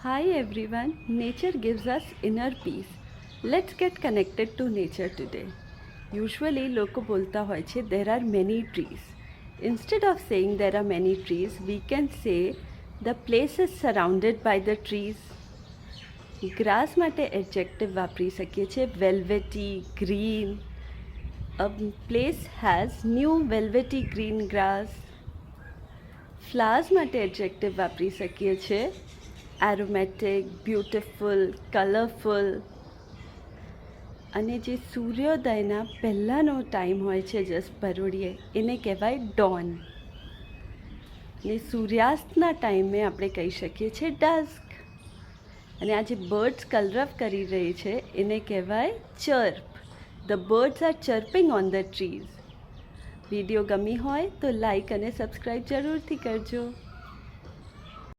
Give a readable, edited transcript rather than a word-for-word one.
Hi everyone, nature gives us inner peace. Let's get connected to nature today. Usually લોકો બોલતા હોય છે there are many trees. Instead of saying there are many trees, we can say the place is surrounded by the trees. Grass માટે adjective વાપરી શકીએ છીએ velvety, green. A place has new velvety green grass. Flowers માટે adjective વાપરી શકીએ છીએ aromatic, beautiful, colourful. અને જે સૂર્યોદયના પહેલાંનો ટાઈમ હોય છે જસ્ટ પરોળીએ એને કહેવાય ડોન. અને સૂર્યાસ્તના ટાઈમે આપણે કહી શકીએ છીએ ડસ્ક. અને આ જે બર્ડ્સ કલરવ કરી રહી છે એને કહેવાય chirp. The birds are chirping on the trees. Video ગમી હોય તો લાઈક અને સબસ્ક્રાઈબ જરૂરથી કરજો.